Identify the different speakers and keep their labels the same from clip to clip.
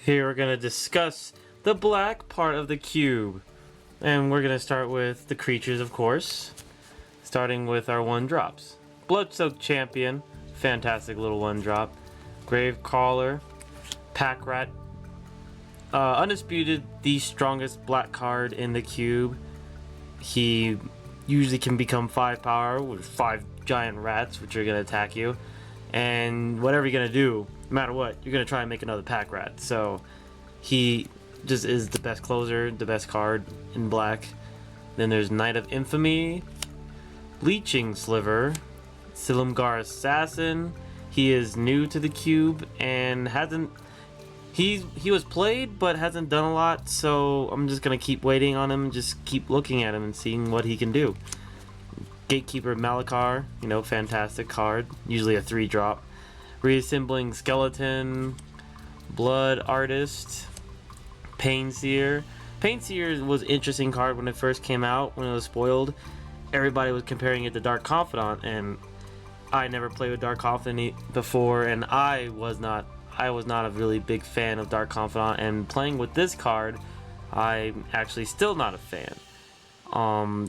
Speaker 1: Here we're going to discuss the black part of the cube. And we're going to start with the creatures, of course. Starting with our 1-drops. Bloodsoaked Champion, fantastic little 1-drop. Gravecaller, Pack Rat. Undisputed, the strongest black card in the cube. He usually can become 5 power with 5 giant rats, which are going to attack you. And whatever you're going to do, no matter what, you're going to try and make another Pack Rat. So he just is the best closer, the best card in black. Then there's Knight of Infamy, Leeching Sliver, Silumgar Assassin. He is new to the cube and hasn't... He was played but hasn't done a lot, so I'm just going to keep waiting on him, just keep looking at him and seeing what he can do. Gatekeeper Malakar, fantastic card, usually a 3-drop. Reassembling Skeleton, Blood Artist, Painseer. Painseer was an interesting card when it first came out, when it was spoiled. Everybody was comparing it to Dark Confidant, and I never played with Dark Confidant before, and I was not a really big fan of Dark Confidant, and playing with this card, I'm actually still not a fan.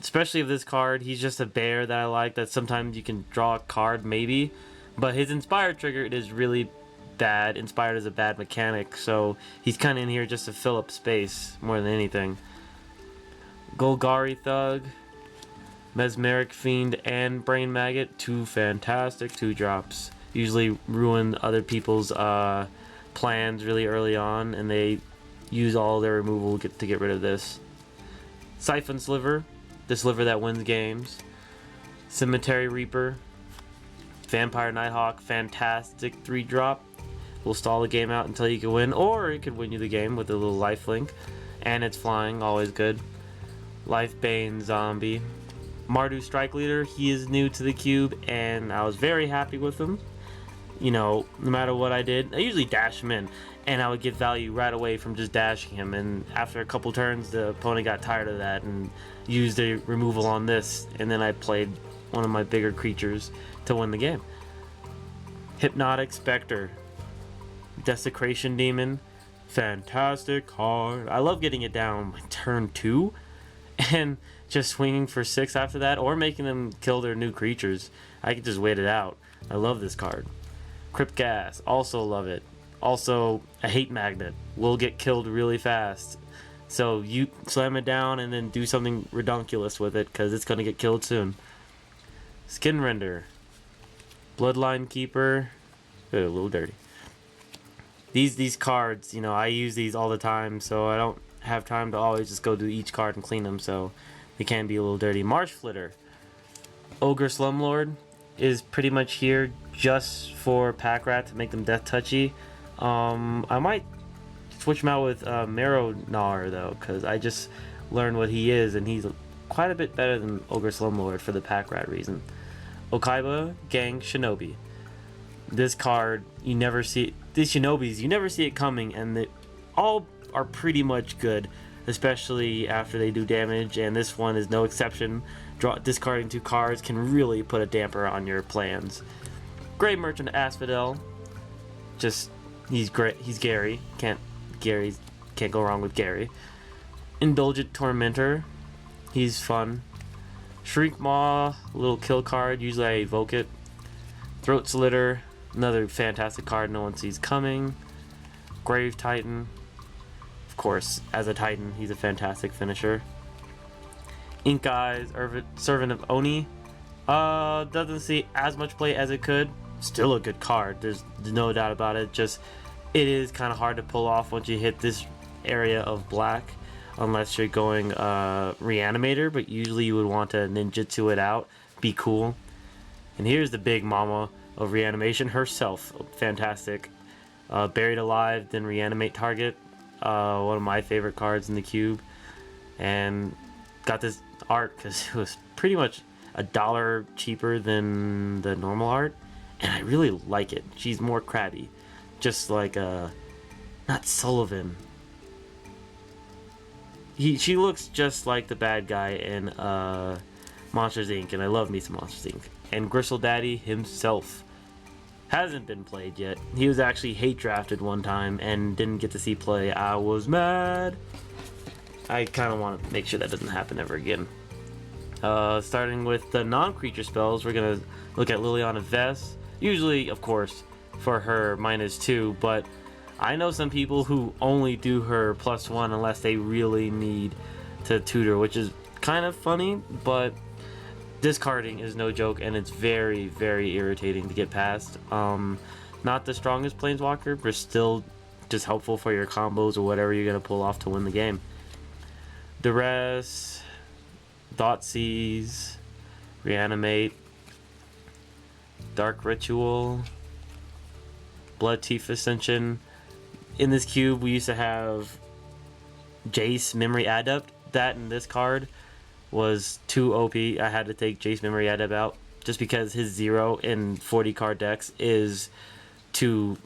Speaker 1: Especially of this card, he's just a bear that I like, that sometimes you can draw a card maybe, but his Inspired trigger, it is really bad. Inspired is a bad mechanic, so he's kind of in here just to fill up space more than anything. Golgari Thug, Mesmeric Fiend, and Brain Maggot, 2 fantastic 2-drops. Usually ruin other people's plans really early on, and they use all their removal to get rid of this. Siphon Sliver, the sliver that wins games. Cemetery Reaper, Vampire Nighthawk, fantastic 3-drop. Will stall the game out until you can win, or it could win you the game with a little lifelink. And it's flying, always good. Lifebane Zombie. Mardu Strike Leader, he is new to the cube, and I was very happy with him. No matter what I did, I usually dash him in, and I would get value right away from just dashing him, and after a couple turns, the opponent got tired of that and used a removal on this, and then I played one of my bigger creatures to win the game. Hypnotic Spectre, Desecration Demon, fantastic card. I love getting it down by turn 2, and just swinging for 6 after that, or making them kill their new creatures. I can just wait it out. I love this card. Crypt Gas, also love it. Also, a Hate Magnet, will get killed really fast. So you slam it down and then do something redunculous with it, because it's going to get killed soon. Skin Render, Bloodline Keeper, a little dirty. These cards, I use these all the time, so I don't have time to always just go to each card and clean them, so they can be a little dirty. Marsh Flitter, Ogre Slumlord is pretty much here just for Pack Rat to make them death touchy. I might switch him out with Marrow-Gnawer though, because I just learned what he is, and he's quite a bit better than Ogre Slumlord for the Pack Rat reason. Okaiba Gang Shinobi. This card, you never see... These Shinobis, you never see it coming, and they all are pretty much good, especially after they do damage, and this one is no exception. Discarding 2 cards can really put a damper on your plans. Grave Merchant Asphodel, just he's great. He's Gary. Can't go wrong with Gary. Indulgent Tormentor, he's fun. Shriek Maw, little kill card. Usually I evoke it. Throat Slitter, another fantastic card no one sees coming. Grave Titan, of course, as a Titan, he's a fantastic finisher. Ink Eyes, Servant of Oni, doesn't see as much play as it could. Still a good card, there's no doubt about it. Just it is kind of hard to pull off once you hit this area of black, unless you're going Reanimator, but usually you would want to ninjutsu it out, be cool. And here's the big mama of Reanimation herself, fantastic. Buried Alive, then Reanimate Target, one of my favorite cards in the cube. And got this art because it was pretty much $1 cheaper than the normal art, and I really like it. She's more crabby, just like not Sullivan. She looks just like the bad guy in Monsters Inc., and I love me some Monsters Inc. And Gristle Daddy himself, hasn't been played yet. He was actually hate drafted one time and didn't get to see play. I was mad. I kind of want to make sure that doesn't happen ever again. Starting with the non-creature spells, we're going to look at Liliana Vess. Usually, of course, for her -2, but I know some people who only do her +1 unless they really need to tutor, which is kind of funny, but discarding is no joke, and it's very, very irritating to get past. Not the strongest planeswalker, but still just helpful for your combos or whatever you're going to pull off to win the game. The rest, Thoughtseize, Reanimate, Dark Ritual, Blood Teeth Ascension. In this cube, we used to have Jace Memory Adept. That in this card was too OP. I had to take Jace Memory Adept out just because his 0 in 40 card decks is too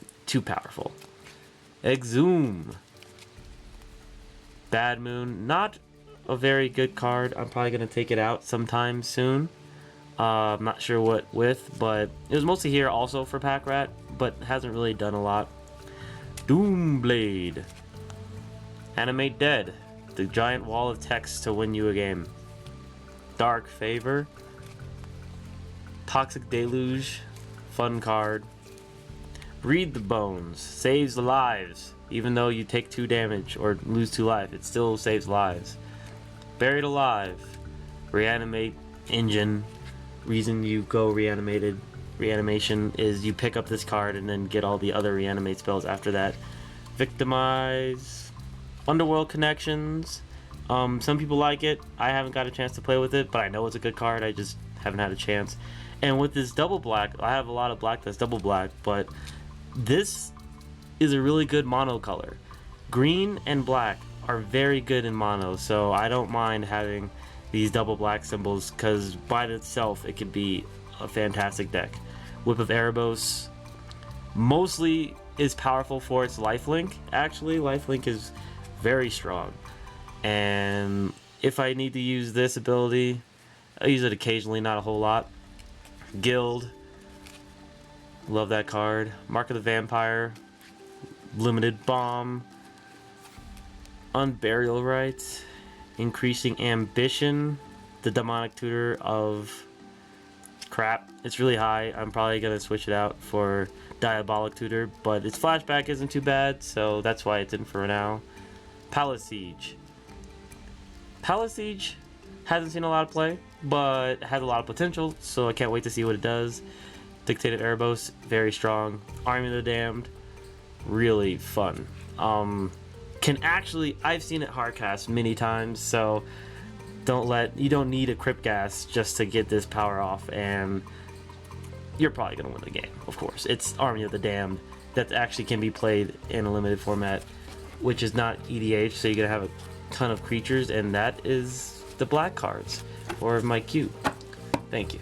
Speaker 1: powerful. Exhume. Bad Moon, not a very good card. I'm probably going to take it out sometime soon. I'm not sure what with, but it was mostly here also for Pack Rat, but hasn't really done a lot. Doomblade. Animate Dead. The giant wall of text to win you a game. Dark Favor. Toxic Deluge. Fun card. Breathe the Bones. Saves lives. Even though you take 2 damage or lose 2 life, it still saves lives. Buried Alive. Reanimate Engine. Reason you go reanimation is you pick up this card and then get all the other reanimate spells after that. Victimize. Underworld Connections. Some people like it. I haven't got a chance to play with it, but I know it's a good card. I just haven't had a chance. And with this double black, I have a lot of black that's double black, but this is a really good mono color. Green and black are very good in mono, so I don't mind having these double black symbols because by itself it could be a fantastic deck. Whip of Erebos mostly is powerful for its lifelink. Actually, lifelink is very strong, and if I need to use this ability, I use it occasionally, not a whole lot. Guild, love that card. Mark of the Vampire, Limited Bomb, Unburial Rites, Increasing Ambition, the Demonic Tutor of crap. It's really high. I'm probably gonna switch it out for Diabolic Tutor, but its flashback isn't too bad, so that's why it's in for now. Palace Siege. Palace Siege hasn't seen a lot of play, but has a lot of potential, so I can't wait to see what it does. Dictated Erebos, very strong. Army of the Damned, really fun. I've seen it hardcast many times, so you don't need a Crypt Gas just to get this power off, and you're probably gonna win the game. Of course, it's Army of the Damned that actually can be played in a limited format, which is not EDH, so you're gonna have a ton of creatures, and that is the black cards for my cube. Thank you.